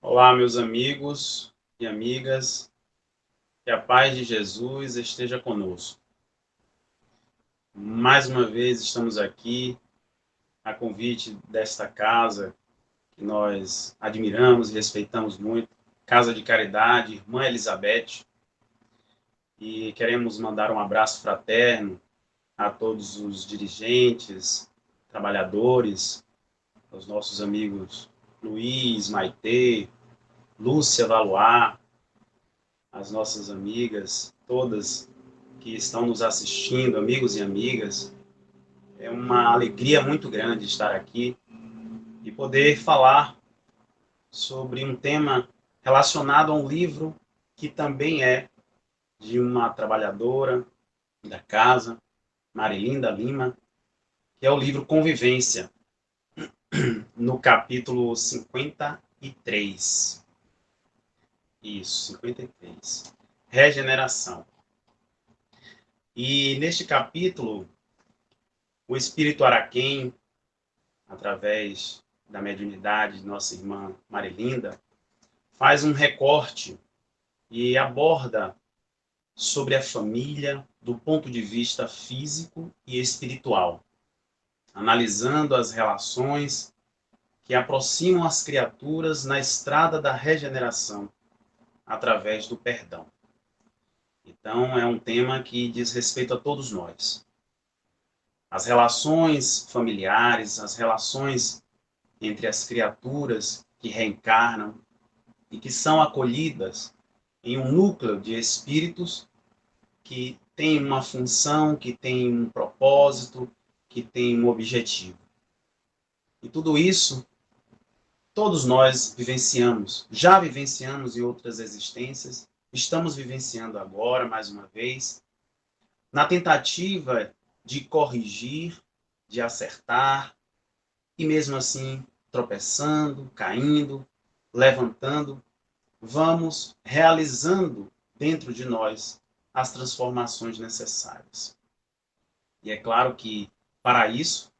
Olá, meus amigos e amigas, que a paz de Jesus esteja conosco. Mais uma vez estamos aqui a convite desta casa que nós admiramos e respeitamos muito, Casa de Caridade, Irmã Elizabeth, e queremos mandar um abraço fraterno a todos os dirigentes, trabalhadores, aos nossos amigos Luiz, Maitê, Lúcia Valois, as nossas amigas, todas que estão nos assistindo, amigos e amigas. É uma alegria muito grande estar aqui e poder falar sobre um tema relacionado a um livro que também é de uma trabalhadora da casa, Marilinda Lima, que é o livro Convivência, no capítulo 53. Isso, 53. Regeneração. E neste capítulo, o espírito Araquém, através da mediunidade de nossa irmã Marilinda, faz um recorte e aborda sobre a família do ponto de vista físico e espiritual, analisando as relações que aproximam as criaturas na estrada da regeneração através do perdão. Então, é um tema que diz respeito a todos nós. As relações familiares, as relações entre as criaturas que reencarnam e que são acolhidas em um núcleo de espíritos que tem uma função, que tem um propósito, que tem um objetivo. E tudo isso, todos nós vivenciamos, já vivenciamos em outras existências, estamos vivenciando agora, mais uma vez, na tentativa de corrigir, de acertar, e mesmo assim, tropeçando, caindo, levantando, vamos realizando dentro de nós as transformações necessárias. E é claro que, para isso,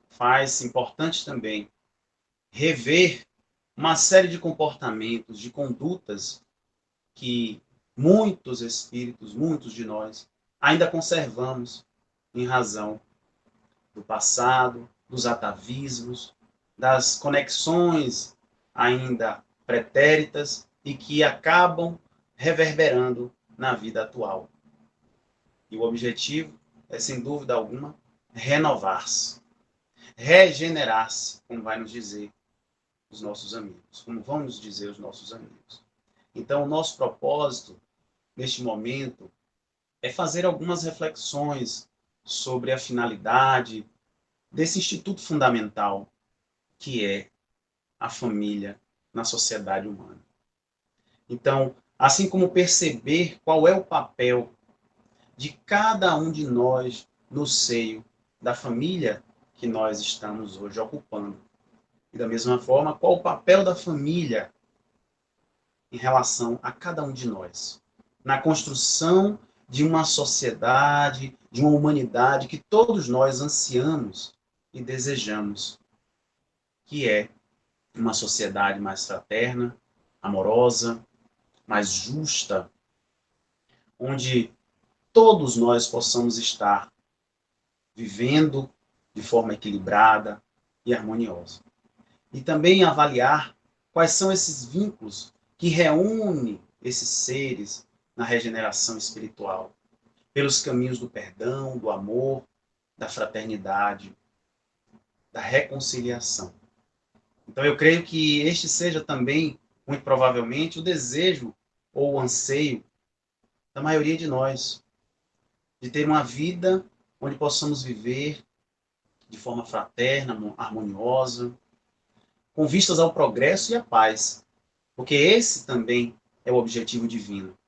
faz importante também rever uma série de comportamentos, de condutas que muitos espíritos, muitos de nós, ainda conservamos em razão do passado, dos atavismos, das conexões ainda pretéritas e que acabam reverberando na vida atual. E o objetivo é, sem dúvida alguma, renovar-se, regenerar-se, como vai nos dizer os nossos amigos, como vão nos dizer os nossos amigos. Então, o nosso propósito, neste momento, é fazer algumas reflexões sobre a finalidade desse instituto fundamental que é a família na sociedade humana. Então, assim como perceber qual é o papel de cada um de nós no seio da família que nós estamos hoje ocupando. E da mesma forma, qual o papel da família em relação a cada um de nós, na construção de uma sociedade, de uma humanidade que todos nós ansiamos e desejamos, que é uma sociedade mais fraterna, amorosa, mais justa, onde todos nós possamos estar vivendo de forma equilibrada e harmoniosa. E também avaliar quais são esses vínculos que reúnem esses seres na regeneração espiritual, pelos caminhos do perdão, do amor, da fraternidade, da reconciliação. Então eu creio que este seja também, muito provavelmente, o desejo ou o anseio da maioria de nós, de ter uma vida onde possamos viver de forma fraterna, harmoniosa, com vistas ao progresso e à paz, porque esse também é o objetivo divino.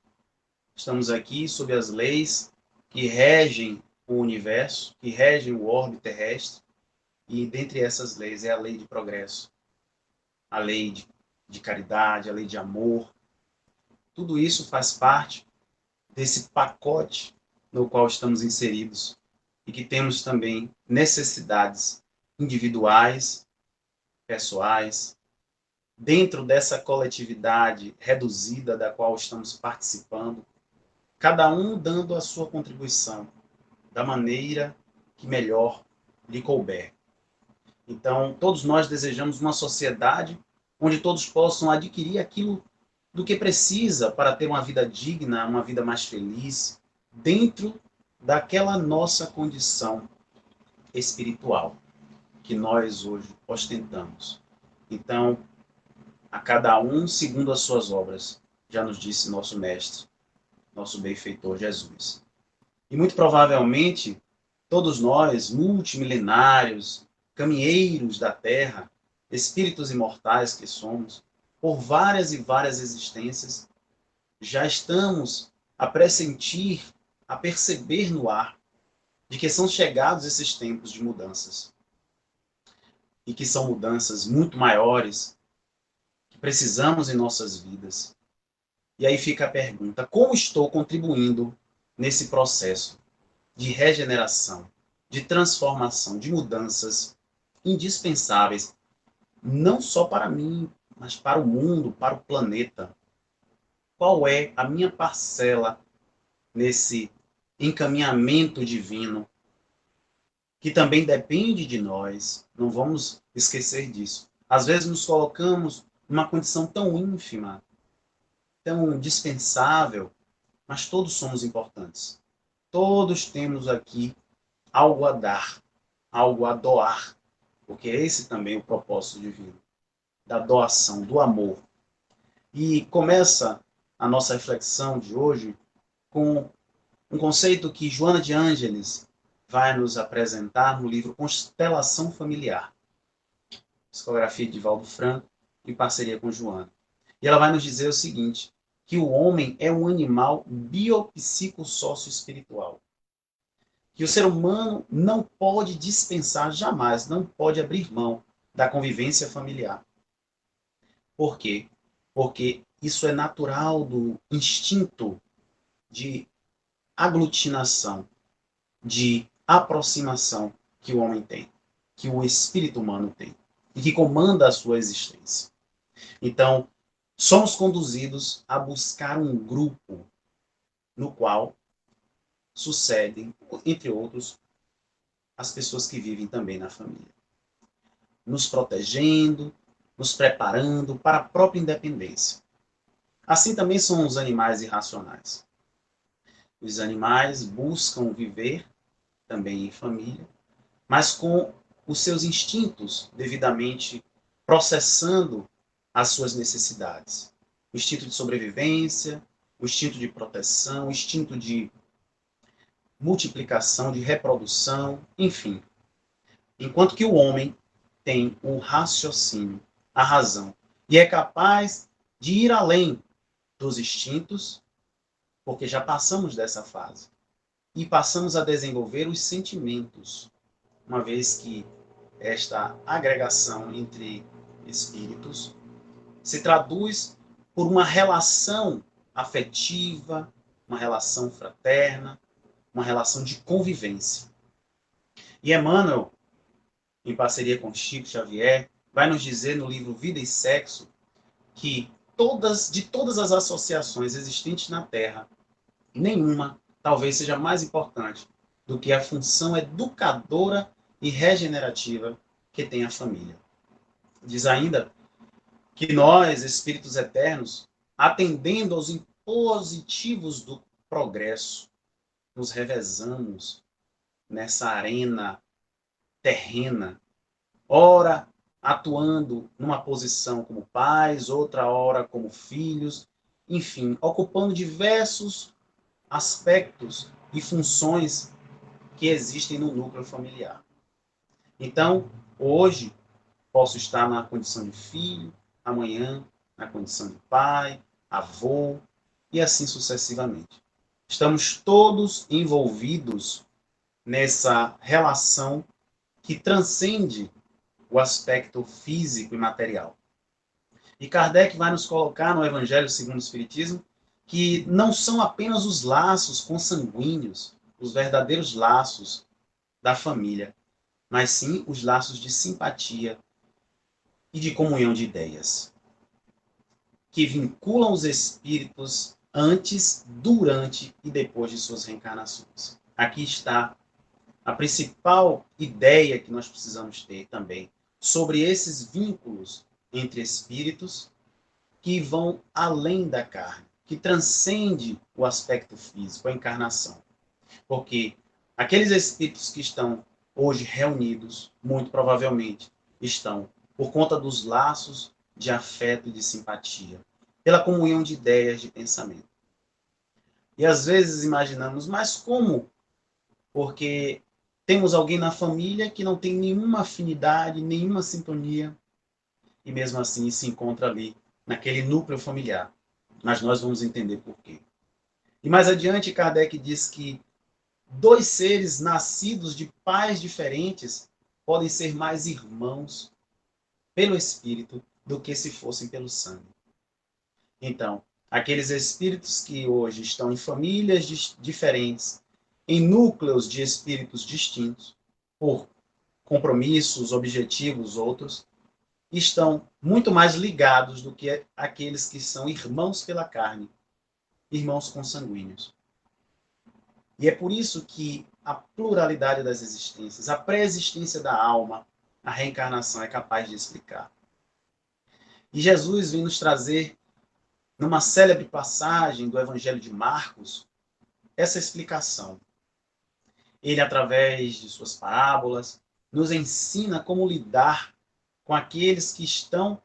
Estamos aqui sob as leis que regem o universo, que regem o orbe terrestre, e dentre essas leis é a lei de progresso, a lei de caridade, a lei de amor. Tudo isso faz parte desse pacote no qual estamos inseridos e que temos também necessidades individuais, pessoais, dentro dessa coletividade reduzida da qual estamos participando, cada um dando a sua contribuição da maneira que melhor lhe couber. Então, todos nós desejamos uma sociedade onde todos possam adquirir aquilo do que precisa para ter uma vida digna, uma vida mais feliz, dentro daquela nossa condição espiritual que nós hoje ostentamos. Então, a cada um segundo as suas obras, já nos disse nosso mestre, nosso benfeitor Jesus. E muito provavelmente, todos nós, multimilenários, caminheiros da Terra, espíritos imortais que somos, por várias e várias existências, já estamos a pressentir, a perceber no ar, de que são chegados esses tempos de mudanças. E que são mudanças muito maiores, que precisamos em nossas vidas. E aí fica a pergunta: como estou contribuindo nesse processo de regeneração, de transformação, de mudanças indispensáveis, não só para mim, mas para o mundo, para o planeta? Qual é a minha parcela nesse encaminhamento divino, que também depende de nós? Não vamos esquecer disso. Às vezes nos colocamos numa condição tão ínfima, tão dispensável, mas todos somos importantes. Todos temos aqui algo a dar, algo a doar, porque esse também é o propósito divino, da doação, do amor. E começa a nossa reflexão de hoje com um conceito que Joana de Ângeles vai nos apresentar no livro Constelação Familiar, psicografia de Valdo Franco, em parceria com Joana. E ela vai nos dizer o seguinte, que o homem é um animal biopsicossócio-espiritual, que o ser humano não pode dispensar jamais, não pode abrir mão da convivência familiar. Por quê? Porque isso é natural do instinto de aglutinação, de aproximação que o homem tem, que o espírito humano tem, e que comanda a sua existência. Então, somos conduzidos a buscar um grupo no qual sucedem, entre outros, as pessoas que vivem também na família, nos protegendo, nos preparando para a própria independência. Assim também são os animais irracionais. Os animais buscam viver também em família, mas com os seus instintos devidamente processando as suas necessidades. O instinto de sobrevivência, o instinto de proteção, o instinto de multiplicação, de reprodução, enfim. Enquanto que o homem tem o raciocínio, a razão, e é capaz de ir além dos instintos, porque já passamos dessa fase, e passamos a desenvolver os sentimentos, uma vez que esta agregação entre espíritos se traduz por uma relação afetiva, uma relação fraterna, uma relação de convivência. E Emmanuel, em parceria com Chico Xavier, vai nos dizer no livro Vida e Sexo que de todas as associações existentes na Terra, nenhuma talvez seja mais importante do que a função educadora e regenerativa que tem a família. Diz ainda que nós, espíritos eternos, atendendo aos impositivos do progresso, nos revezamos nessa arena terrena, ora atuando numa posição como pais, outra hora como filhos, enfim, ocupando diversos aspectos e funções que existem no núcleo familiar. Então, hoje, posso estar na condição de filho, amanhã na condição de pai, avô, e assim sucessivamente. Estamos todos envolvidos nessa relação que transcende o aspecto físico e material. E Kardec vai nos colocar no Evangelho segundo o Espiritismo que não são apenas os laços consanguíneos, os verdadeiros laços da família, mas sim os laços de simpatia e de comunhão de ideias, que vinculam os espíritos antes, durante e depois de suas reencarnações. Aqui está a principal ideia que nós precisamos ter também sobre esses vínculos entre espíritos que vão além da carne, que transcende o aspecto físico, a encarnação. Porque aqueles espíritos que estão hoje reunidos, muito provavelmente, estão por conta dos laços de afeto e de simpatia, pela comunhão de ideias, de pensamento. E às vezes imaginamos, mas como? Porque temos alguém na família que não tem nenhuma afinidade, nenhuma sintonia, e mesmo assim se encontra ali, naquele núcleo familiar. Mas nós vamos entender por quê. E mais adiante, Kardec diz que dois seres nascidos de pais diferentes podem ser mais irmãos pelo espírito do que se fossem pelo sangue. Então, aqueles espíritos que hoje estão em famílias diferentes, em núcleos de espíritos distintos, por compromissos, objetivos outros, estão muito mais ligados do que aqueles que são irmãos pela carne, irmãos consanguíneos. E é por isso que a pluralidade das existências, a pré-existência da alma, a reencarnação é capaz de explicar. E Jesus vem nos trazer, numa célebre passagem do Evangelho de Marcos, essa explicação. Ele, através de suas parábolas, nos ensina como lidar com aqueles que estão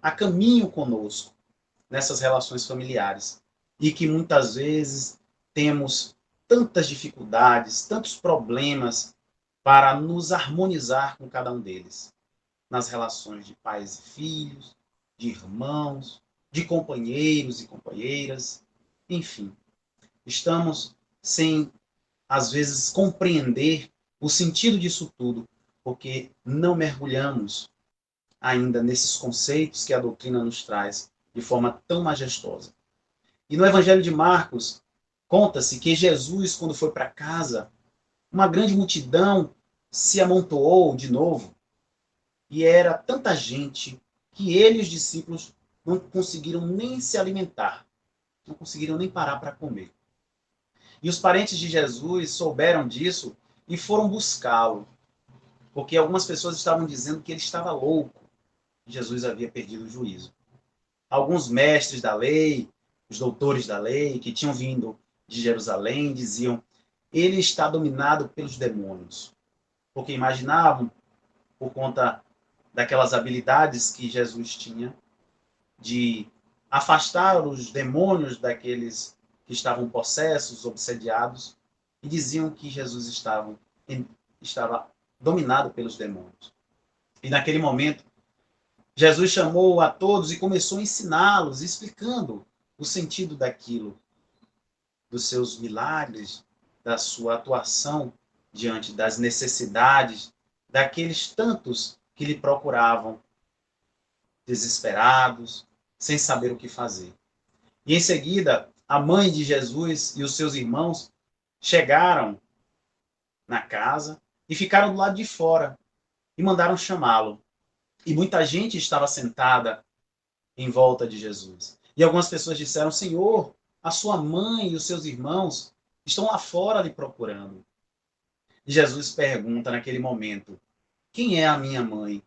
a caminho conosco nessas relações familiares e que muitas vezes temos tantas dificuldades, tantos problemas para nos harmonizar com cada um deles, nas relações de pais e filhos, de irmãos, de companheiros e companheiras, enfim. Estamos sem, às vezes, compreender o sentido disso tudo, porque não mergulhamos ainda nesses conceitos que a doutrina nos traz de forma tão majestosa. E no Evangelho de Marcos, conta-se que Jesus, quando foi para casa, uma grande multidão se amontoou de novo, e era tanta gente que ele e os discípulos não conseguiram nem se alimentar, não conseguiram nem parar para comer. E os parentes de Jesus souberam disso e foram buscá-lo, porque algumas pessoas estavam dizendo que ele estava louco. Jesus havia perdido o juízo. Alguns mestres da lei, os doutores da lei, que tinham vindo de Jerusalém, diziam: ele está dominado pelos demônios. Porque imaginavam, por conta daquelas habilidades que Jesus tinha, de afastar os demônios daqueles que estavam possessos, obsediados, e diziam que Jesus estava dominado pelos demônios. E naquele momento, Jesus chamou a todos e começou a ensiná-los, explicando o sentido daquilo, dos seus milagres, da sua atuação diante das necessidades daqueles tantos que lhe procuravam, desesperados, sem saber o que fazer. E em seguida, a mãe de Jesus e os seus irmãos chegaram na casa e ficaram do lado de fora e mandaram chamá-lo. E muita gente estava sentada em volta de Jesus. E algumas pessoas disseram: Senhor, a sua mãe e os seus irmãos estão lá fora lhe procurando. E Jesus pergunta naquele momento: quem é a minha mãe?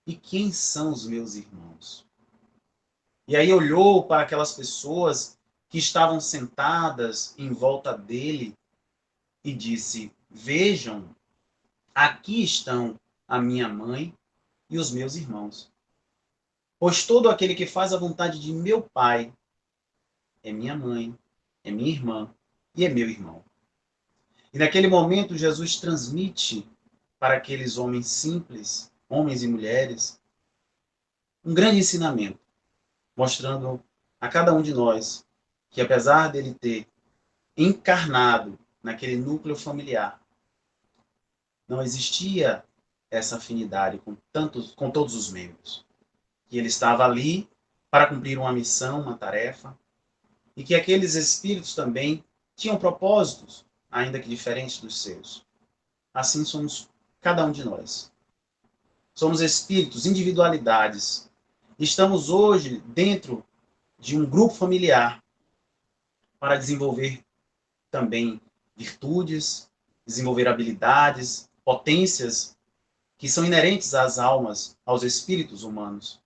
E quem são os meus irmãos? E aí olhou para aquelas pessoas que estavam sentadas em volta dele e disse: vejam, aqui estão a minha mãe e os meus irmãos. Pois todo aquele que faz a vontade de meu Pai é minha mãe, é minha irmã e é meu irmão. E naquele momento Jesus transmite para aqueles homens simples, homens e mulheres, um grande ensinamento, mostrando a cada um de nós que apesar dele ter encarnado naquele núcleo familiar, não existia essa afinidade com todos os membros. Que ele estava ali para cumprir uma missão, uma tarefa, e que aqueles espíritos também tinham propósitos, ainda que diferentes dos seus. Assim somos cada um de nós. Somos espíritos, individualidades. Estamos hoje dentro de um grupo familiar para desenvolver também virtudes, desenvolver habilidades, potências que são inerentes às almas, aos espíritos humanos.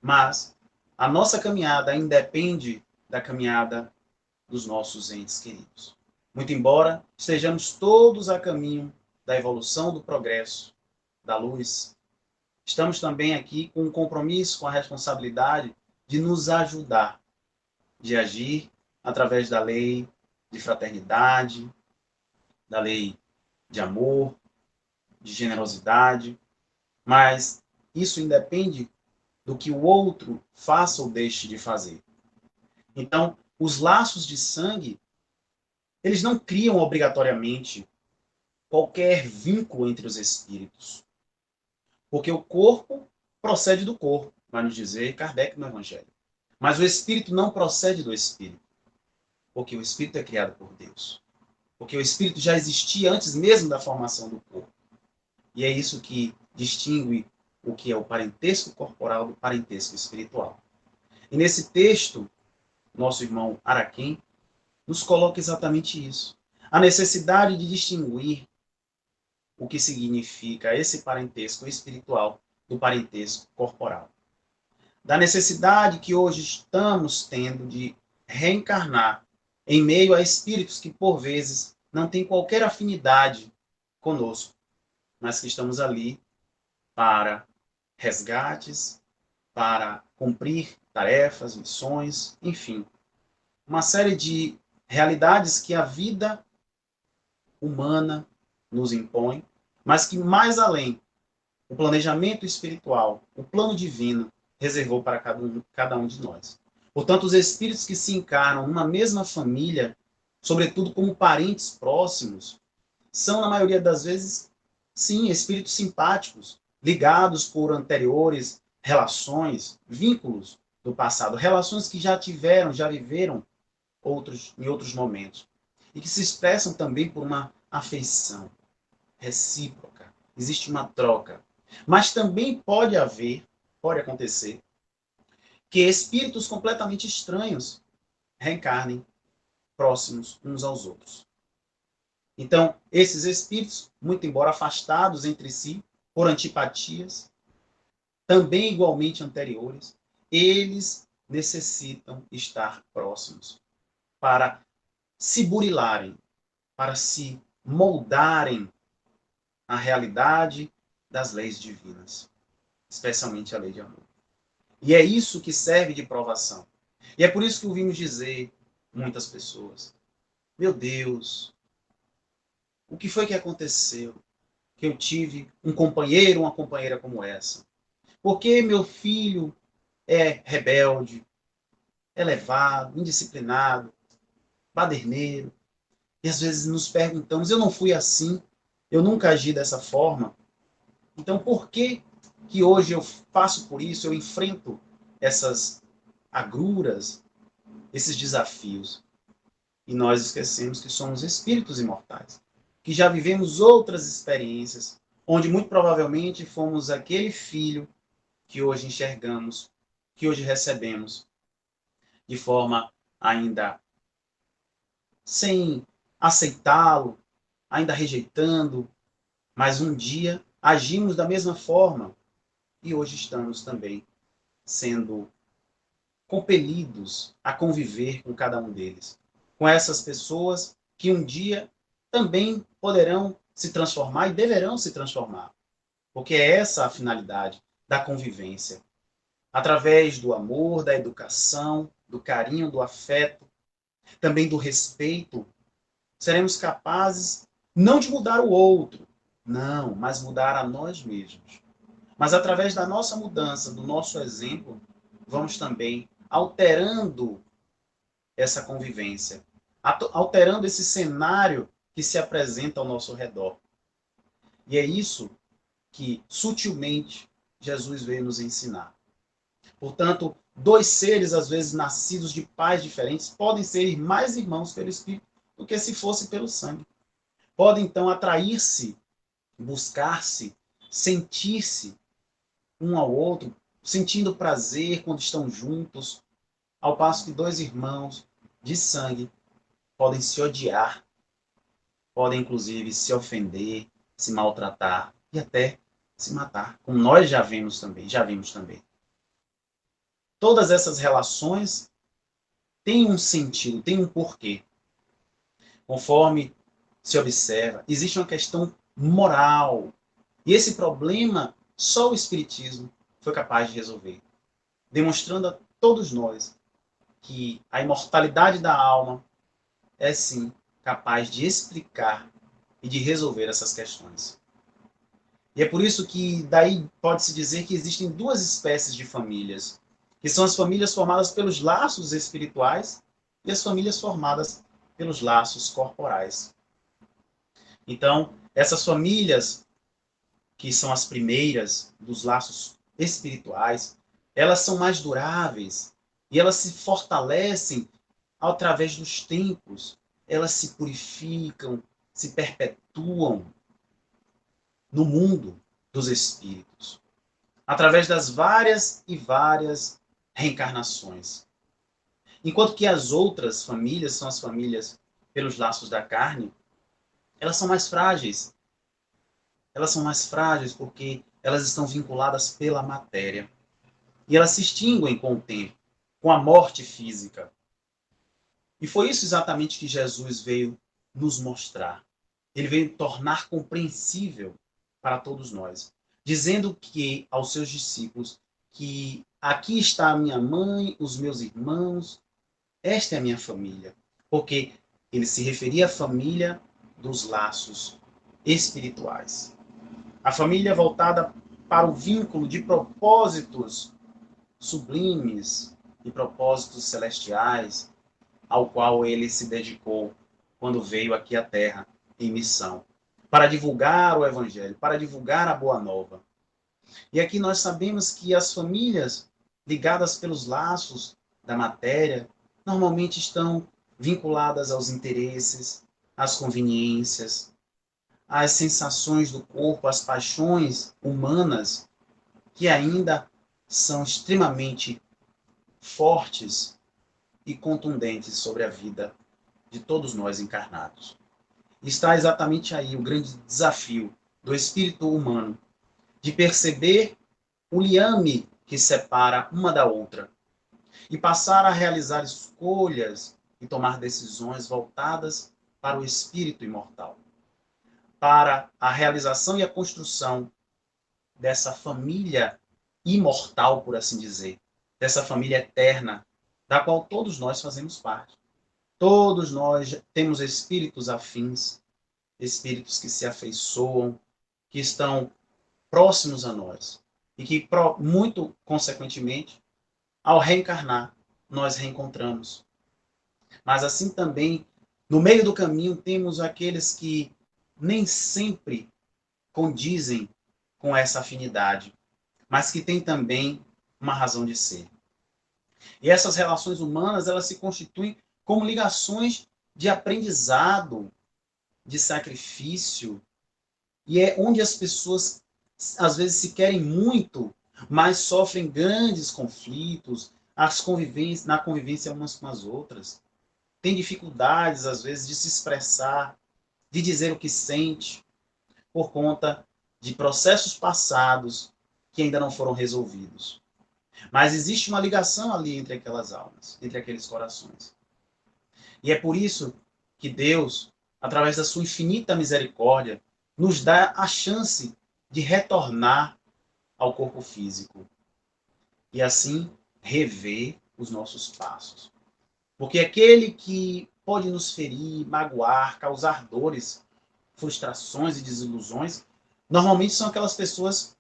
Mas a nossa caminhada independe da caminhada dos nossos entes queridos. Muito embora estejamos todos a caminho da evolução, do progresso, da luz, estamos também aqui com o compromisso, com a responsabilidade de nos ajudar, de agir através da lei de fraternidade, da lei de amor, de generosidade, mas isso independe do que o outro faça ou deixe de fazer. Então, os laços de sangue, eles não criam obrigatoriamente qualquer vínculo entre os espíritos. Porque o corpo procede do corpo, vai nos dizer Kardec no Evangelho. Mas o espírito não procede do espírito. Porque o espírito é criado por Deus. Porque o espírito já existia antes mesmo da formação do corpo. E é isso que distingue o que é o parentesco corporal do parentesco espiritual. E nesse texto, nosso irmão Araquém nos coloca exatamente isso. A necessidade de distinguir o que significa esse parentesco espiritual do parentesco corporal. Da necessidade que hoje estamos tendo de reencarnar em meio a espíritos que, por vezes, não têm qualquer afinidade conosco, mas que estamos ali para resgates, para cumprir tarefas, missões, enfim. Uma série de realidades que a vida humana nos impõe, mas que mais além, o planejamento espiritual, o plano divino, reservou para cada um de nós. Portanto, os espíritos que se encarnam numa mesma família, sobretudo como parentes próximos, são, na maioria das vezes, sim, espíritos simpáticos, ligados por anteriores relações, vínculos do passado, relações que já tiveram, já viveram em outros momentos. E que se expressam também por uma afeição recíproca. Existe uma troca. Mas também pode acontecer, que espíritos completamente estranhos reencarnem próximos uns aos outros. Então, esses espíritos, muito embora afastados entre si por antipatias, também igualmente anteriores, eles necessitam estar próximos para se burilarem, para se moldarem à realidade das leis divinas, especialmente a lei de amor. E é isso que serve de provação. E é por isso que ouvimos dizer muitas pessoas: meu Deus, O que foi que aconteceu? Que eu tive um companheiro, uma companheira como essa? Por que meu filho é rebelde, elevado, indisciplinado, baderneiro? E às vezes nos perguntamos, eu não fui assim, eu nunca agi dessa forma. Então por que que hoje eu passo por isso, eu enfrento essas agruras, esses desafios? E nós esquecemos que somos espíritos imortais, que já vivemos outras experiências, onde muito provavelmente fomos aquele filho que hoje enxergamos, que hoje recebemos, de forma ainda sem aceitá-lo, ainda rejeitando, mas um dia agimos da mesma forma e hoje estamos também sendo compelidos a conviver com cada um deles, com essas pessoas que um dia também poderão se transformar e deverão se transformar, porque é essa a finalidade da convivência. Através do amor, da educação, do carinho, do afeto, também do respeito, seremos capazes não de mudar o outro, não, mas mudar a nós mesmos. Mas através da nossa mudança, do nosso exemplo, vamos também alterando essa convivência, alterando esse cenário que se apresenta ao nosso redor. E é isso que, sutilmente, Jesus veio nos ensinar. Portanto, dois seres, às vezes nascidos de pais diferentes, podem ser mais irmãos pelo Espírito do que se fosse pelo sangue. Podem, então, atrair-se, buscar-se, sentir-se um ao outro, sentindo prazer quando estão juntos, ao passo que dois irmãos de sangue podem se odiar, podem, inclusive, se ofender, se maltratar e até se matar, como nós já vimos também. Todas essas relações têm um sentido, têm um porquê. Conforme se observa, existe uma questão moral. E esse problema só o Espiritismo foi capaz de resolver, demonstrando a todos nós que a imortalidade da alma é sim capaz de explicar e de resolver essas questões. E é por isso que daí pode-se dizer que existem duas espécies de famílias, que são as famílias formadas pelos laços espirituais e as famílias formadas pelos laços corporais. Então, essas famílias, que são as primeiras dos laços espirituais, elas são mais duráveis e elas se fortalecem através dos tempos. Elas se purificam, se perpetuam no mundo dos espíritos, através das várias e várias reencarnações. Enquanto que as outras famílias, são as famílias pelos laços da carne, elas são mais frágeis. Elas são mais frágeis porque elas estão vinculadas pela matéria. E elas se extinguem com o tempo, com a morte física. E foi isso exatamente que Jesus veio nos mostrar. Ele veio tornar compreensível para todos nós, dizendo que aos seus discípulos que aqui está a minha mãe, os meus irmãos, esta é a minha família. Porque ele se referia à família dos laços espirituais. A família voltada para o vínculo de propósitos sublimes e propósitos celestiais, ao qual ele se dedicou quando veio aqui à Terra em missão, para divulgar o Evangelho, para divulgar a Boa Nova. E aqui nós sabemos que as famílias ligadas pelos laços da matéria normalmente estão vinculadas aos interesses, às conveniências, às sensações do corpo, às paixões humanas, que ainda são extremamente fortes e contundentes sobre a vida de todos nós encarnados. Está exatamente aí o grande desafio do espírito humano, de perceber o liame que separa uma da outra e passar a realizar escolhas e tomar decisões voltadas para o espírito imortal, para a realização e a construção dessa família imortal, por assim dizer, dessa família eterna, da qual todos nós fazemos parte. Todos nós temos espíritos afins, espíritos que se afeiçoam, que estão próximos a nós e que, muito consequentemente, ao reencarnar, nós reencontramos. Mas assim também, no meio do caminho, temos aqueles que nem sempre condizem com essa afinidade, mas que têm também uma razão de ser. E essas relações humanas, elas se constituem como ligações de aprendizado, de sacrifício, e é onde as pessoas às vezes se querem muito, mas sofrem grandes conflitos, na convivência umas com as outras. Tem dificuldades, às vezes, de se expressar, de dizer o que sente, por conta de processos passados que ainda não foram resolvidos. Mas existe uma ligação ali entre aquelas almas, entre aqueles corações. E é por isso que Deus, através da sua infinita misericórdia, nos dá a chance de retornar ao corpo físico e assim rever os nossos passos. Porque aquele que pode nos ferir, magoar, causar dores, frustrações e desilusões, normalmente são aquelas pessoas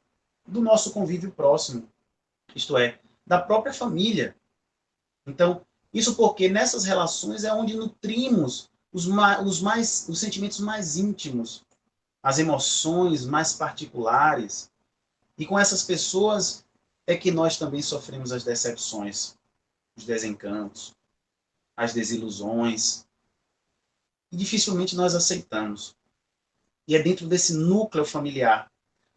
do nosso convívio próximo, isto é, da própria família. Então, isso porque nessas relações é onde nutrimos os sentimentos mais íntimos, as emoções mais particulares. E com essas pessoas é que nós também sofremos as decepções, os desencantos, as desilusões. E dificilmente nós aceitamos. E é dentro desse núcleo familiar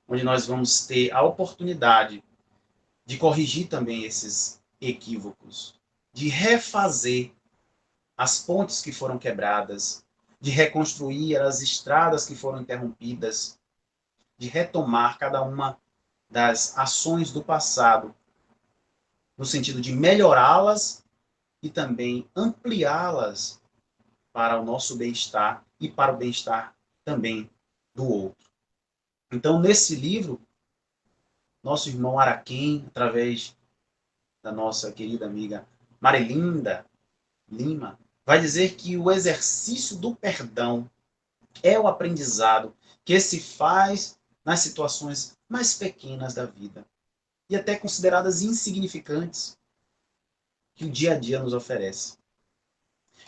onde nós vamos ter a oportunidade de corrigir também esses equívocos, de refazer as pontes que foram quebradas, de reconstruir as estradas que foram interrompidas, de retomar cada uma das ações do passado, no sentido de melhorá-las e também ampliá-las para o nosso bem-estar e para o bem-estar também do outro. Então, nesse livro, nosso irmão Araquém, através da nossa querida amiga Marilinda Lima, vai dizer que o exercício do perdão é o aprendizado que se faz nas situações mais pequenas da vida e até consideradas insignificantes que o dia a dia nos oferece.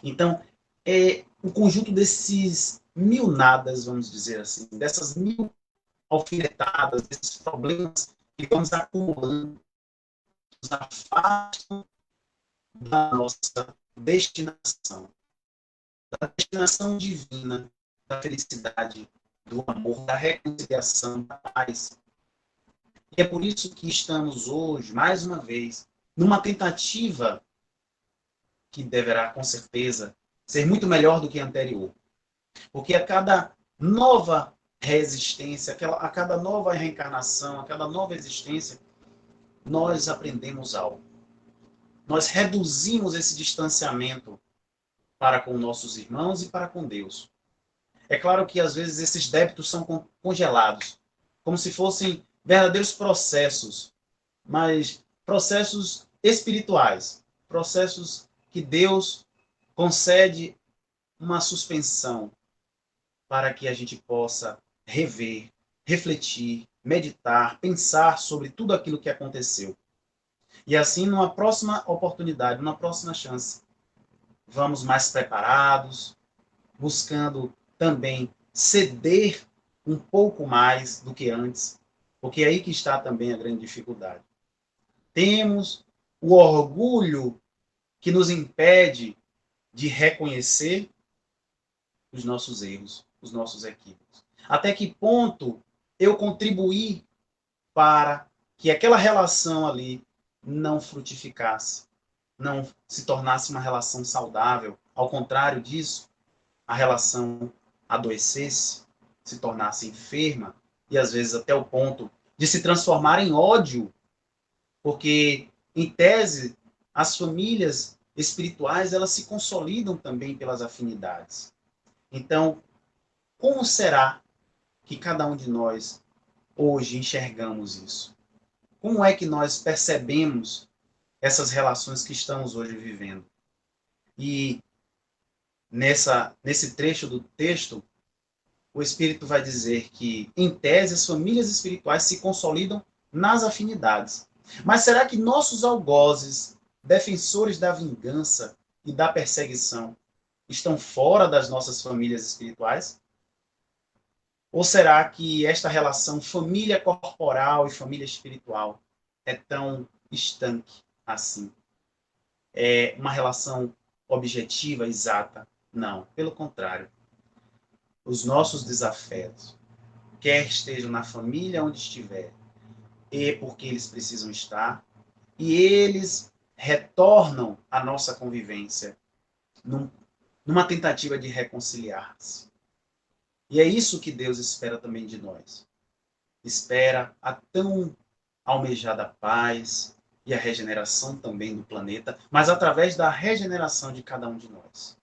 Então, é o conjunto desses mil nadas, vamos dizer assim, dessas mil alfinetadas, desses problemas que vamos acumulando, nos afastam da nossa destinação divina, da felicidade, do amor, da reconciliação, da paz. E é por isso que estamos hoje, mais uma vez, numa tentativa que deverá, com certeza, ser muito melhor do que a anterior. Porque a cada nova resistência, a cada nova reencarnação, a cada nova existência, nós aprendemos algo. Nós reduzimos esse distanciamento para com nossos irmãos e para com Deus. É claro que, às vezes, esses débitos são congelados, como se fossem verdadeiros processos, mas processos espirituais, processos que Deus concede uma suspensão para que a gente possa rever, refletir, meditar, pensar sobre tudo aquilo que aconteceu. E assim, numa próxima oportunidade, numa próxima chance, vamos mais preparados, buscando também ceder um pouco mais do que antes, porque é aí que está também a grande dificuldade. Temos o orgulho que nos impede de reconhecer os nossos erros, os nossos equívocos. Até que ponto eu contribuí para que aquela relação ali não frutificasse, não se tornasse uma relação saudável. Ao contrário disso, a relação adoecesse, se tornasse enferma e às vezes até o ponto de se transformar em ódio, porque em tese as famílias espirituais elas se consolidam também pelas afinidades. Então, como será que cada um de nós hoje enxergamos isso? Como é que nós percebemos essas relações que estamos hoje vivendo? E nesse trecho do texto, o Espírito vai dizer que, em tese, as famílias espirituais se consolidam nas afinidades. Mas será que nossos algozes, defensores da vingança e da perseguição, estão fora das nossas famílias espirituais? Ou será que esta relação família corporal e família espiritual é tão estanque assim? É uma relação objetiva, exata? Não, pelo contrário. Os nossos desafetos, quer estejam na família onde estiver, e porque eles precisam estar, e eles retornam à nossa convivência numa tentativa de reconciliar-se. E é isso que Deus espera também de nós. Espera a tão almejada paz e a regeneração também do planeta, mas através da regeneração de cada um de nós.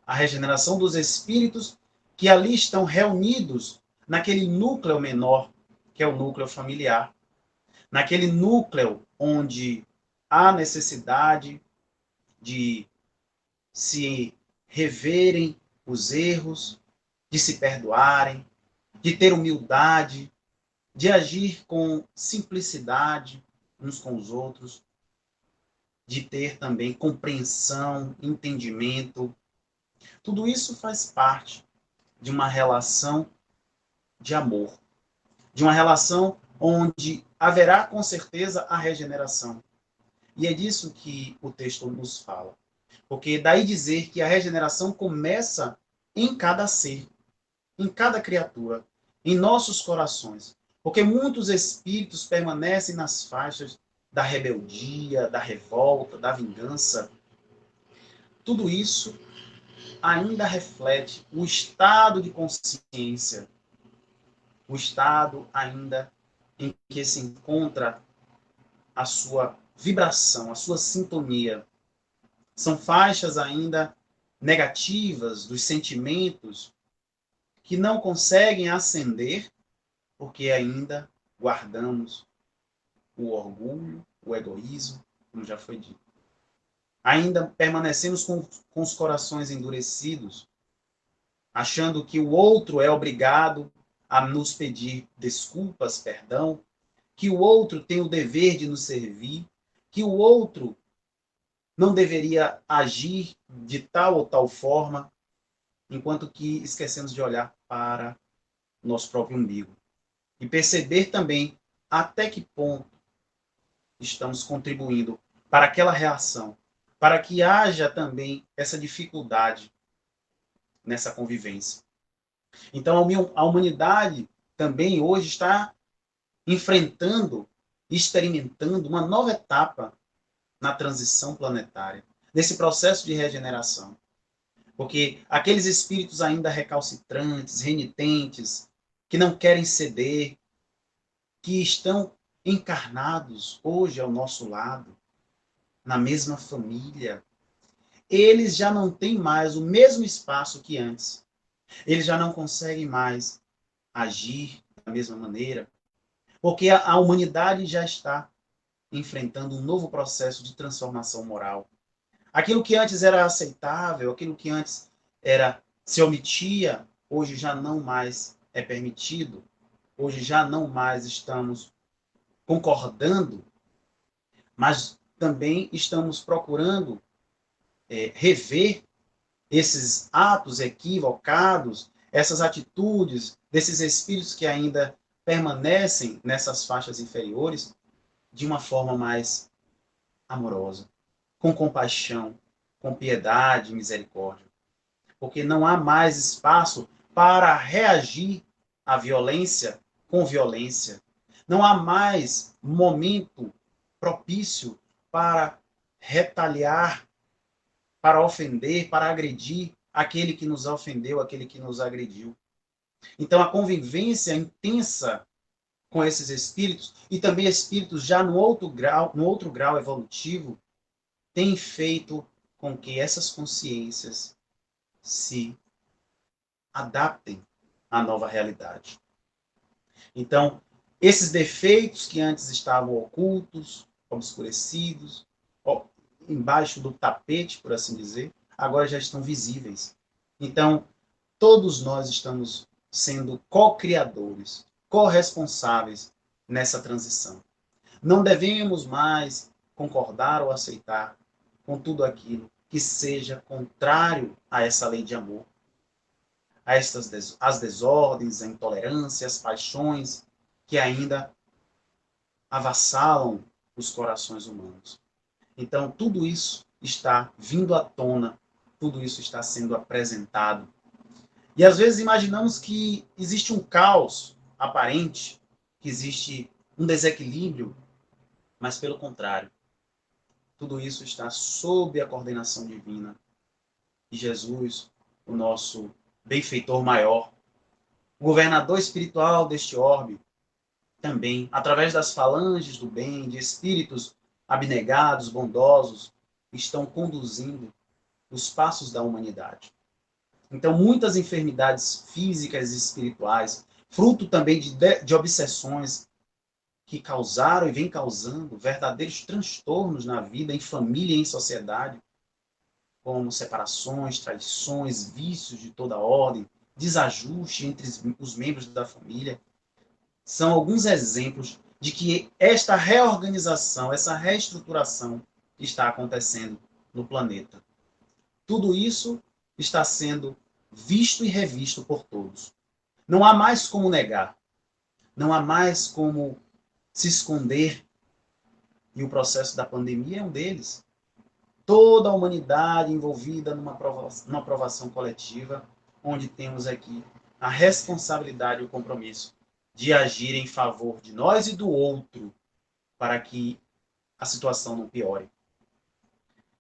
A regeneração dos espíritos que ali estão reunidos naquele núcleo menor, que é o núcleo familiar. Naquele núcleo onde há necessidade de se reverem os erros, de se perdoarem, de ter humildade, de agir com simplicidade uns com os outros, de ter também compreensão, entendimento. Tudo isso faz parte de uma relação de amor, de uma relação onde haverá com certeza a regeneração. E é disso que o texto nos fala. Porque daí dizer que a regeneração começa em cada ser, em cada criatura, em nossos corações. Porque muitos espíritos permanecem nas faixas da rebeldia, da revolta, da vingança. Tudo isso ainda reflete o estado de consciência, o estado ainda em que se encontra a sua vibração, a sua sintonia. São faixas ainda negativas dos sentimentos que não conseguem ascender porque ainda guardamos o orgulho, o egoísmo, como já foi dito. Ainda permanecemos com os corações endurecidos, achando que o outro é obrigado a nos pedir desculpas, perdão, que o outro tem o dever de nos servir, que o outro não deveria agir de tal ou tal forma, enquanto que esquecemos de olhar para nosso próprio umbigo. E perceber também até que ponto estamos contribuindo para aquela reação, para que haja também essa dificuldade nessa convivência. Então, a humanidade também hoje está enfrentando, experimentando uma nova etapa na transição planetária, nesse processo de regeneração. Porque aqueles espíritos ainda recalcitrantes, renitentes, que não querem ceder, que estão encarnados hoje ao nosso lado, na mesma família, eles já não têm mais o mesmo espaço que antes. Eles já não conseguem mais agir da mesma maneira, porque a humanidade já está enfrentando um novo processo de transformação moral. Aquilo que antes era aceitável, aquilo que antes se omitia, hoje já não mais é permitido. Hoje já não mais estamos concordando, mas também estamos procurando rever esses atos equivocados, essas atitudes desses espíritos que ainda permanecem nessas faixas inferiores de uma forma mais amorosa, com compaixão, com piedade e misericórdia. Porque não há mais espaço para reagir à violência com violência. Não há mais momento propício para retaliar, para ofender, para agredir aquele que nos ofendeu, aquele que nos agrediu. Então, a convivência intensa com esses espíritos, e também espíritos já no outro grau evolutivo, tem feito com que essas consciências se adaptem à nova realidade. Então, esses defeitos que antes estavam ocultos, obscurecidos, embaixo do tapete, por assim dizer, agora já estão visíveis. Então, todos nós estamos sendo co-criadores, corresponsáveis nessa transição. Não devemos mais concordar ou aceitar com tudo aquilo que seja contrário a essa lei de amor, a as desordens, a intolerância, as paixões que ainda avassalam os corações humanos. Então, tudo isso está vindo à tona, tudo isso está sendo apresentado. E às vezes imaginamos que existe um caos aparente, que existe um desequilíbrio, mas pelo contrário, tudo isso está sob a coordenação divina. E Jesus, o nosso benfeitor maior, o governador espiritual deste orbe, também, através das falanges do bem, de espíritos abnegados, bondosos, estão conduzindo os passos da humanidade. Então, muitas enfermidades físicas e espirituais, fruto também de obsessões que causaram e vêm causando verdadeiros transtornos na vida, em família e em sociedade, como separações, traições, vícios de toda ordem, desajuste entre os membros da família, são alguns exemplos de que esta reorganização, essa reestruturação está acontecendo no planeta. Tudo isso está sendo visto e revisto por todos. Não há mais como negar. Não há mais como se esconder. E o processo da pandemia é um deles. Toda a humanidade envolvida numa provação coletiva, onde temos aqui a responsabilidade e o compromisso de agir em favor de nós e do outro, para que a situação não piore.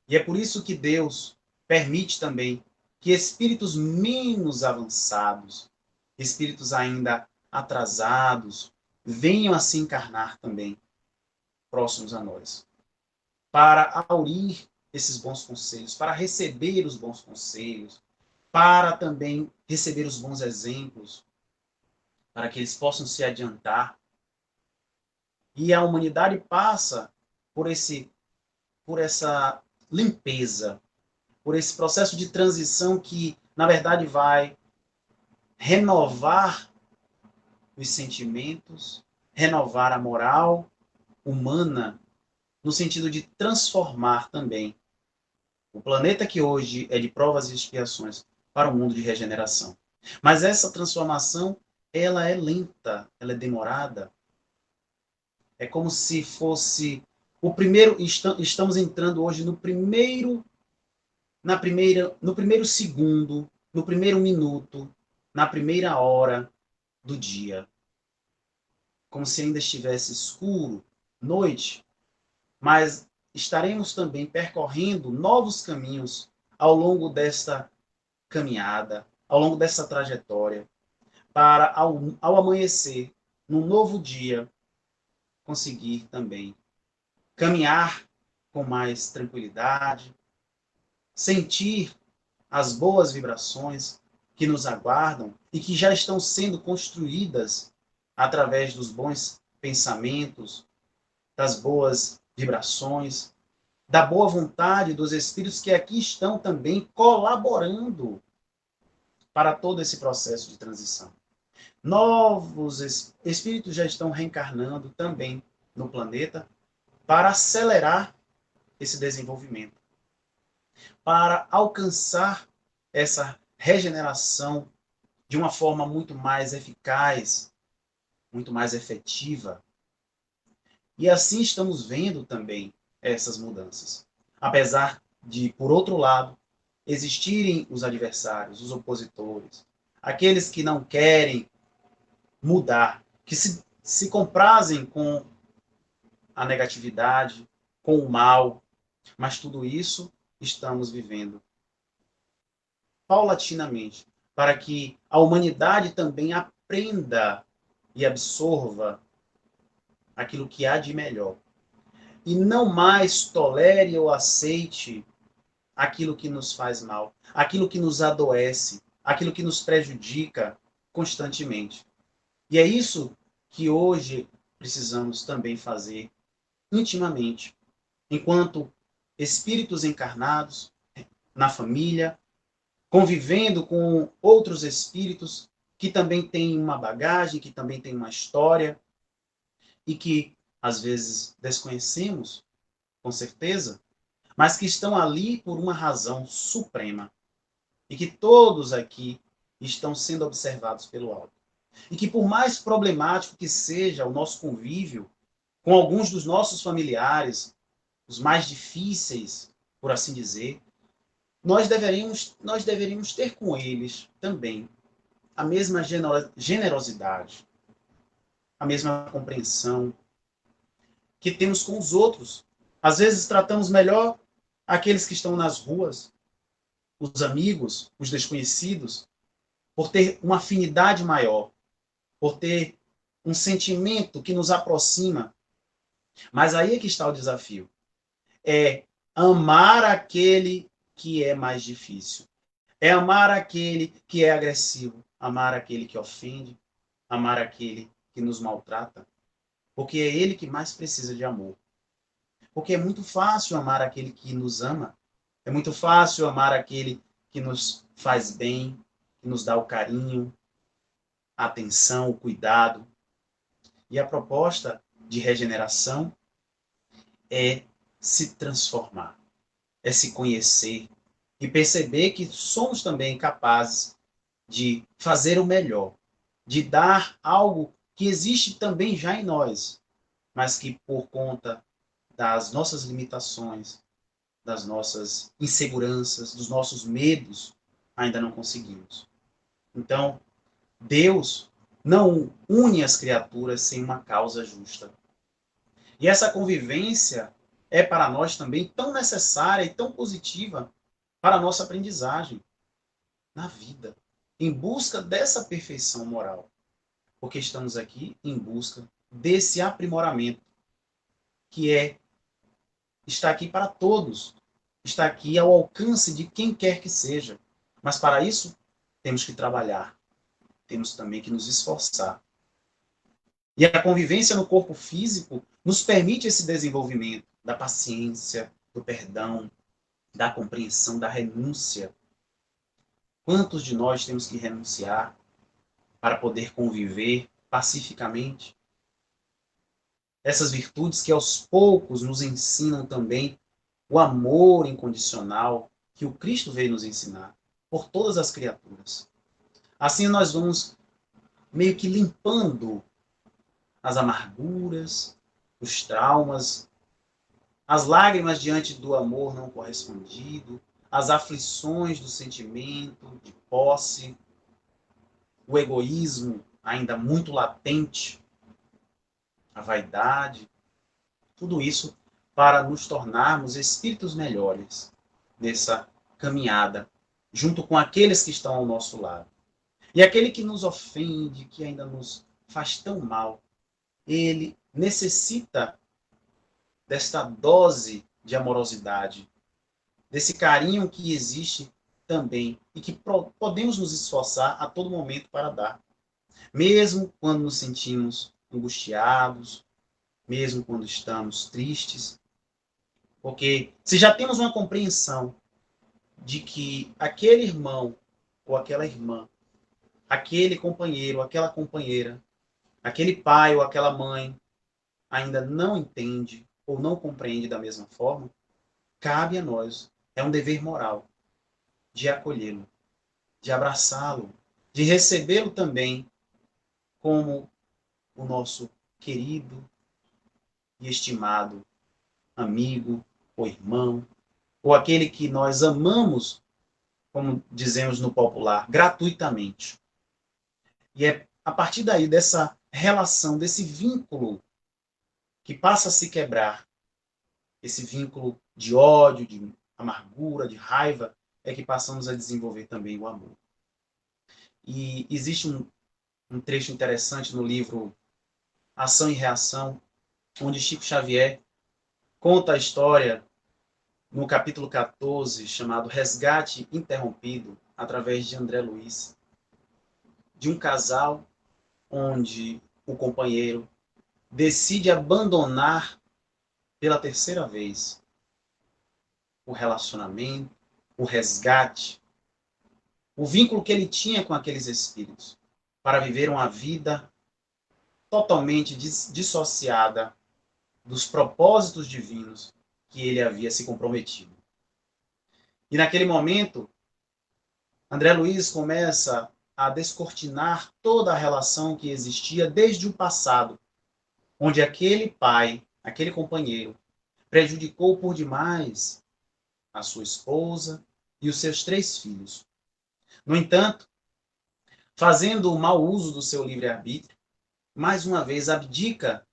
E é por isso que Deus permite também que espíritos menos avançados, espíritos ainda atrasados, venham a se encarnar também próximos a nós, para aurir esses bons conselhos, para receber os bons conselhos, para também receber os bons exemplos, para que eles possam se adiantar. E a humanidade passa por essa limpeza, por esse processo de transição que, na verdade, vai renovar os sentimentos, renovar a moral humana, no sentido de transformar também o planeta que hoje é de provas e expiações para um mundo de regeneração. Mas essa transformação, ela é lenta, ela é demorada. É como se fosse o primeiro, estamos entrando hoje no primeiro segundo, no primeiro minuto, na primeira hora do dia. Como se ainda estivesse escuro, noite, mas estaremos também percorrendo novos caminhos ao longo desta caminhada, ao longo dessa trajetória, para ao amanhecer, num novo dia, conseguir também caminhar com mais tranquilidade, sentir as boas vibrações que nos aguardam e que já estão sendo construídas através dos bons pensamentos, das boas vibrações, da boa vontade dos espíritos que aqui estão também colaborando para todo esse processo de transição. Novos espíritos já estão reencarnando também no planeta para acelerar esse desenvolvimento, para alcançar essa regeneração de uma forma muito mais eficaz, muito mais efetiva. E assim estamos vendo também essas mudanças. Apesar de, por outro lado, existirem os adversários, os opositores, aqueles que não querem mudar, que se comprazem com a negatividade, com o mal, mas tudo isso estamos vivendo paulatinamente, para que a humanidade também aprenda e absorva aquilo que há de melhor. E não mais tolere ou aceite aquilo que nos faz mal, aquilo que nos adoece, aquilo que nos prejudica constantemente. E é isso que hoje precisamos também fazer intimamente, enquanto espíritos encarnados na família, convivendo com outros espíritos que também têm uma bagagem, que também têm uma história e que às vezes desconhecemos, com certeza, mas que estão ali por uma razão suprema e que todos aqui estão sendo observados pelo alto. E que por mais problemático que seja o nosso convívio com alguns dos nossos familiares, os mais difíceis, por assim dizer, nós deveríamos ter com eles também a mesma generosidade, a mesma compreensão que temos com os outros. Às vezes tratamos melhor aqueles que estão nas ruas, os amigos, os desconhecidos, por ter uma afinidade maior, por ter um sentimento que nos aproxima. Mas aí é que está o desafio. É amar aquele que é mais difícil. É amar aquele que é agressivo. Amar aquele que ofende. Amar aquele que nos maltrata. Porque é ele que mais precisa de amor. Porque é muito fácil amar aquele que nos ama. É muito fácil amar aquele que nos faz bem, que nos dá o carinho, a atenção, o cuidado. E a proposta de regeneração é se transformar, é se conhecer e perceber que somos também capazes de fazer o melhor, de dar algo que existe também já em nós, mas que por conta das nossas limitações, das nossas inseguranças, dos nossos medos, ainda não conseguimos. Então, Deus não une as criaturas sem uma causa justa. E essa convivência é para nós também tão necessária e tão positiva para a nossa aprendizagem na vida, em busca dessa perfeição moral. Porque estamos aqui em busca desse aprimoramento, que está aqui para todos, está aqui ao alcance de quem quer que seja. Mas para isso, temos que trabalhar, temos também que nos esforçar. E a convivência no corpo físico nos permite esse desenvolvimento da paciência, do perdão, da compreensão, da renúncia. Quantos de nós temos que renunciar para poder conviver pacificamente? Essas virtudes que aos poucos nos ensinam também o amor incondicional que o Cristo veio nos ensinar por todas as criaturas. Assim nós vamos meio que limpando as amarguras, os traumas, as lágrimas diante do amor não correspondido, as aflições do sentimento de posse, o egoísmo ainda muito latente, a vaidade, tudo isso para nos tornarmos espíritos melhores nessa caminhada, junto com aqueles que estão ao nosso lado. E aquele que nos ofende, que ainda nos faz tão mal, ele necessita desta dose de amorosidade, desse carinho que existe também e que podemos nos esforçar a todo momento para dar. Mesmo quando nos sentimos angustiados, mesmo quando estamos tristes, porque se já temos uma compreensão de que aquele irmão ou aquela irmã, aquele companheiro, aquela companheira, aquele pai ou aquela mãe ainda não entende ou não compreende da mesma forma, cabe a nós, é um dever moral, de acolhê-lo, de abraçá-lo, de recebê-lo também como o nosso querido e estimado amigo ou irmão, ou aquele que nós amamos, como dizemos no popular, gratuitamente. E é a partir daí, dessa relação, desse vínculo que passa a se quebrar, esse vínculo de ódio, de amargura, de raiva, é que passamos a desenvolver também o amor. E existe um trecho interessante no livro Ação e Reação, onde Chico Xavier conta a história no capítulo 14, chamado Resgate Interrompido, através de André Luiz, de um casal onde o companheiro decide abandonar pela terceira vez o relacionamento, o resgate, o vínculo que ele tinha com aqueles espíritos. para viver uma vida totalmente dissociada dos propósitos divinos que ele havia se comprometido. E naquele momento, André Luiz começa a descortinar toda a relação que existia desde o passado, onde aquele pai, aquele companheiro, prejudicou por demais a sua esposa e os seus 3 filhos. No entanto, fazendo o mau uso do seu livre-arbítrio, mais uma vez abdica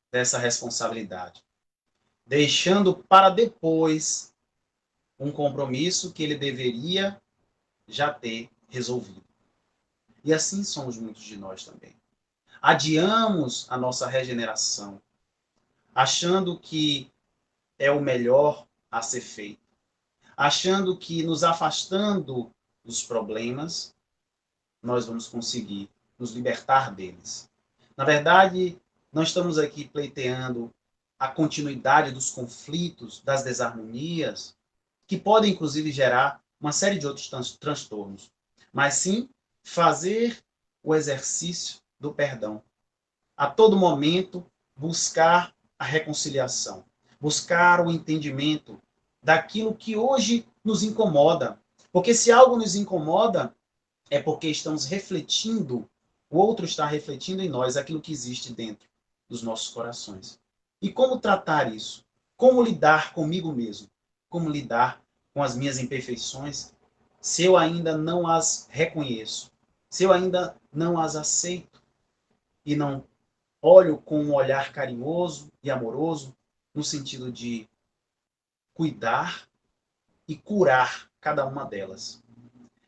dessa responsabilidade, deixando para depois um compromisso que ele deveria já ter resolvido. E assim somos muitos de nós também. Adiamos a nossa regeneração, achando que é o melhor a ser feito, achando que nos afastando dos problemas, nós vamos conseguir nos libertar deles. Na verdade, não estamos aqui pleiteando a continuidade dos conflitos, das desarmonias, que podem inclusive gerar uma série de outros transtornos, mas sim fazer o exercício do perdão. A todo momento, buscar a reconciliação, buscar o entendimento daquilo que hoje nos incomoda. Porque se algo nos incomoda, é porque estamos refletindo, o outro está refletindo em nós aquilo que existe dentro dos nossos corações. E como tratar isso? Como lidar comigo mesmo? Como lidar com as minhas imperfeições se eu ainda não as reconheço? Se eu ainda não as aceito e não olho com um olhar carinhoso e amoroso no sentido de cuidar e curar cada uma delas.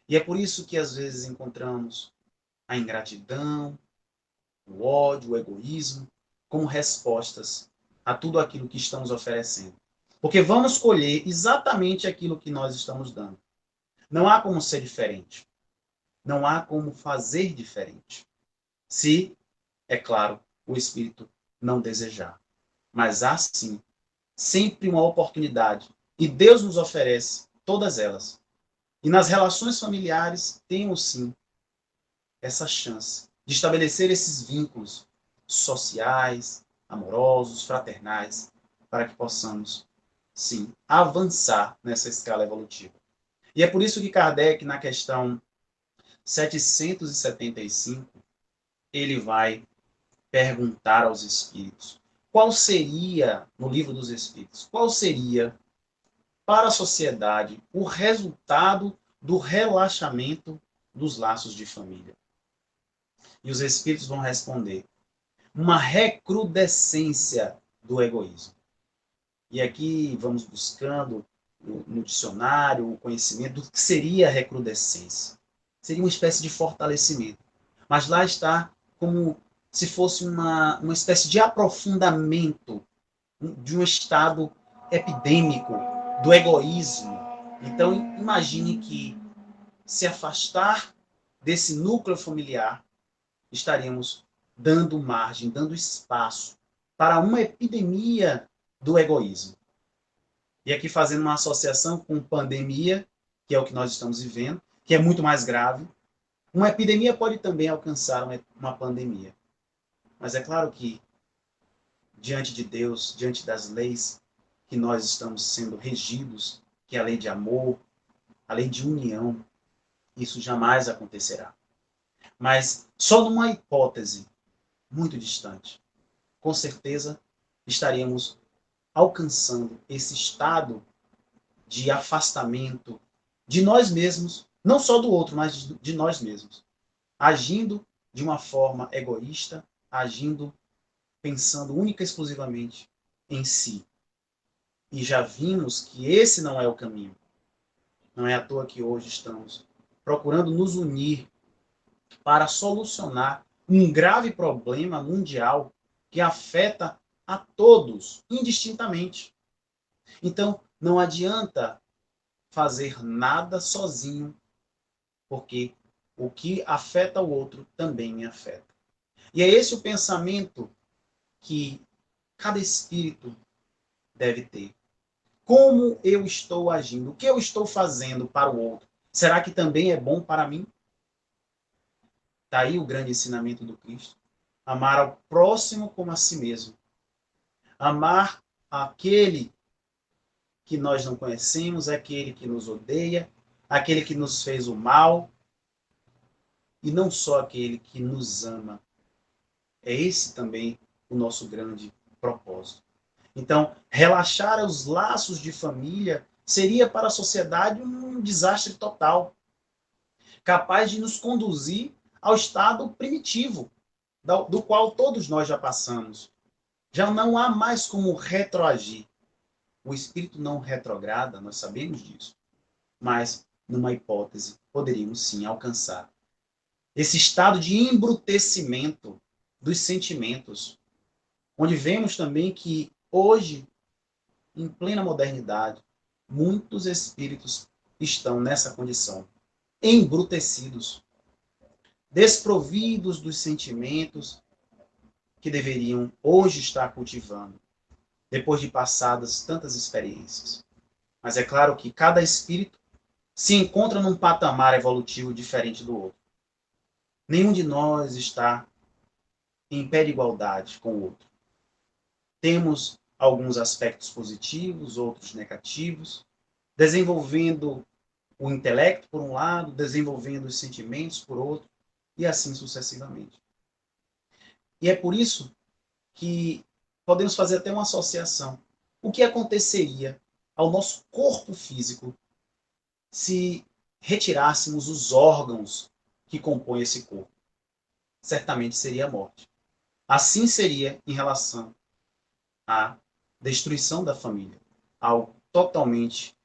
E é por isso que às vezes encontramos a ingratidão, o ódio, o egoísmo, como respostas a tudo aquilo que estamos oferecendo. Porque vamos colher exatamente aquilo que nós estamos dando. Não há como ser diferente. Não há como fazer diferente. Se, é claro, o Espírito não desejar. Mas há sim, sempre uma oportunidade. E Deus nos oferece todas elas. E nas relações familiares, temos sim essa chance de estabelecer esses vínculos sociais, amorosos, fraternais, para que possamos, sim, avançar nessa escala evolutiva. E é por isso que Kardec, na questão 775, ele vai perguntar aos espíritos qual seria, no livro dos espíritos, qual seria para a sociedade o resultado do relaxamento dos laços de família. E os espíritos vão responder: uma recrudescência do egoísmo. E aqui vamos buscando no dicionário o conhecimento do que seria a recrudescência. Seria uma espécie de fortalecimento. Mas lá está como se fosse uma espécie de aprofundamento de um estado epidêmico do egoísmo. Então, imagine que se afastar desse núcleo familiar, estaríamos dando margem, dando espaço para uma epidemia do egoísmo. E aqui fazendo uma associação com pandemia, que é o que nós estamos vivendo, que é muito mais grave. Uma epidemia pode também alcançar uma pandemia. Mas é claro que, diante de Deus, diante das leis que nós estamos sendo regidos, que é a lei de amor, a lei de união, isso jamais acontecerá. Mas só numa hipótese muito distante, com certeza estaríamos alcançando esse estado de afastamento de nós mesmos, não só do outro, mas de nós mesmos, agindo de uma forma egoísta, agindo pensando única e exclusivamente em si. E já vimos que esse não é o caminho. Não é à toa que hoje estamos procurando nos unir para solucionar um grave problema mundial que afeta a todos, indistintamente. Então, não adianta fazer nada sozinho, porque o que afeta o outro também me afeta. E é esse o pensamento que cada espírito deve ter. Como eu estou agindo? O que eu estou fazendo para o outro? Será que também é bom para mim? Está aí o grande ensinamento do Cristo. Amar ao próximo como a si mesmo. Amar aquele que nós não conhecemos, aquele que nos odeia, aquele que nos fez o mal, e não só aquele que nos ama. É esse também o nosso grande propósito. Então, relaxar os laços de família seria para a sociedade um desastre total, capaz de nos conduzir ao estado primitivo, do qual todos nós já passamos. Já não há mais como retroagir. O espírito não retrograda, nós sabemos disso. Mas, numa hipótese, poderíamos sim alcançar esse estado de embrutecimento dos sentimentos, onde vemos também que hoje, em plena modernidade, muitos espíritos estão nessa condição, embrutecidos, desprovidos dos sentimentos que deveriam hoje estar cultivando, depois de passadas tantas experiências. Mas é claro que cada espírito se encontra num patamar evolutivo diferente do outro. Nenhum de nós está em pé de igualdade com o outro. Temos alguns aspectos positivos, outros negativos, desenvolvendo o intelecto por um lado, desenvolvendo os sentimentos por outro, e assim sucessivamente. E é por isso que podemos fazer até uma associação. O que aconteceria ao nosso corpo físico se retirássemos os órgãos que compõem esse corpo? Certamente seria a morte. Assim seria em relação à destruição da família, algo totalmente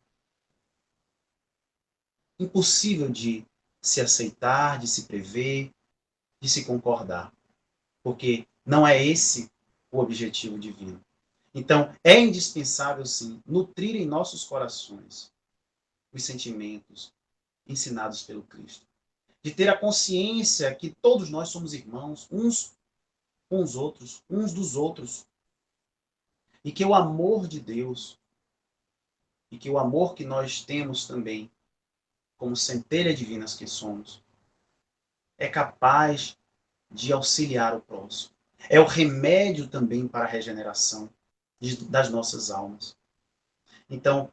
impossível de se aceitar, de se prever, de se concordar, porque não é esse o objetivo divino. Então, é indispensável, sim, nutrir em nossos corações os sentimentos ensinados pelo Cristo, de ter a consciência que todos nós somos irmãos, uns com os outros, uns dos outros, e que o amor de Deus, e que o amor que nós temos também, como centelha divinas que somos, é capaz de auxiliar o próximo. É o remédio também para a regeneração das nossas almas. Então,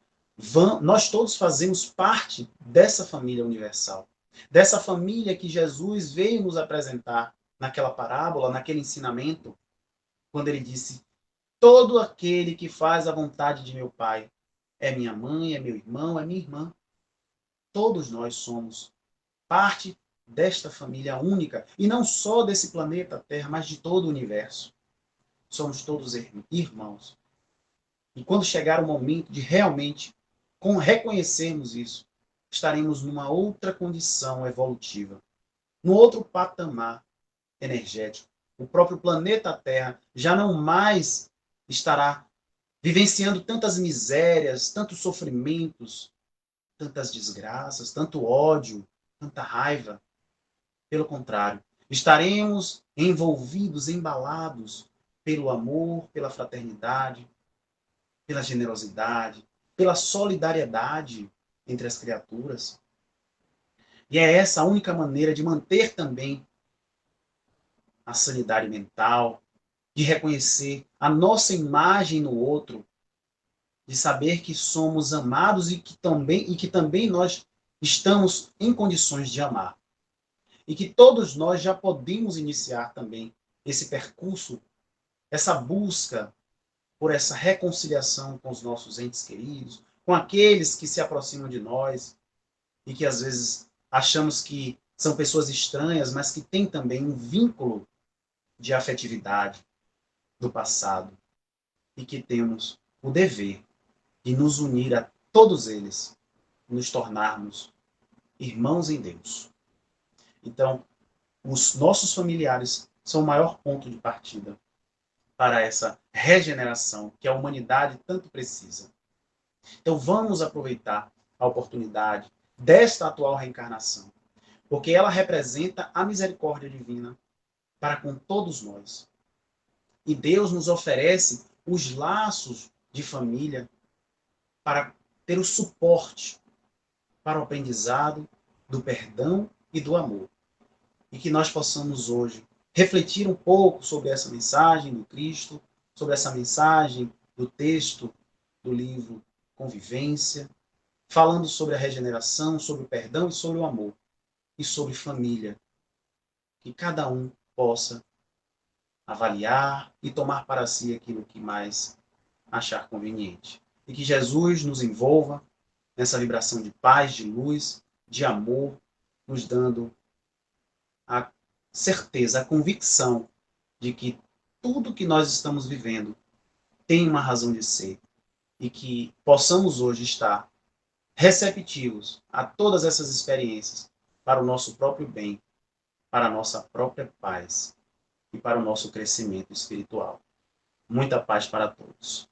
nós todos fazemos parte dessa família universal, dessa família que Jesus veio nos apresentar naquela parábola, naquele ensinamento, quando ele disse: todo aquele que faz a vontade de meu Pai é minha mãe, é meu irmão, é minha irmã. Todos nós somos parte desta família única, e não só desse planeta Terra, mas de todo o universo. Somos todos irmãos. E quando chegar o momento de realmente reconhecermos isso, estaremos numa outra condição evolutiva, num outro patamar energético. O próprio planeta Terra já não mais estará vivenciando tantas misérias, tantos sofrimentos, tantas desgraças, tanto ódio, tanta raiva. Pelo contrário, estaremos envolvidos, embalados pelo amor, pela fraternidade, pela generosidade, pela solidariedade entre as criaturas. E é essa a única maneira de manter também a sanidade mental, de reconhecer a nossa imagem no outro, de saber que somos amados e que também nós estamos em condições de amar. E que todos nós já podemos iniciar também esse percurso, essa busca por essa reconciliação com os nossos entes queridos, com aqueles que se aproximam de nós e que às vezes achamos que são pessoas estranhas, mas que têm também um vínculo de afetividade do passado e que temos o dever de nos unir a todos eles, nos tornarmos irmãos em Deus. Então, os nossos familiares são o maior ponto de partida para essa regeneração que a humanidade tanto precisa. Então vamos aproveitar a oportunidade desta atual reencarnação, porque ela representa a misericórdia divina para com todos nós. E Deus nos oferece os laços de família para ter o suporte para o aprendizado do perdão e do amor. e que nós possamos hoje refletir um pouco sobre essa mensagem do Cristo, sobre essa mensagem do texto do livro Convivência, falando sobre a regeneração, sobre o perdão e sobre o amor, e sobre família. Que cada um possa avaliar e tomar para si aquilo que mais achar conveniente. E que Jesus nos envolva nessa vibração de paz, de luz, de amor, nos dando a certeza, a convicção de que tudo que nós estamos vivendo tem uma razão de ser e que possamos hoje estar receptivos a todas essas experiências para o nosso próprio bem, para a nossa própria paz e para o nosso crescimento espiritual. Muita paz para todos.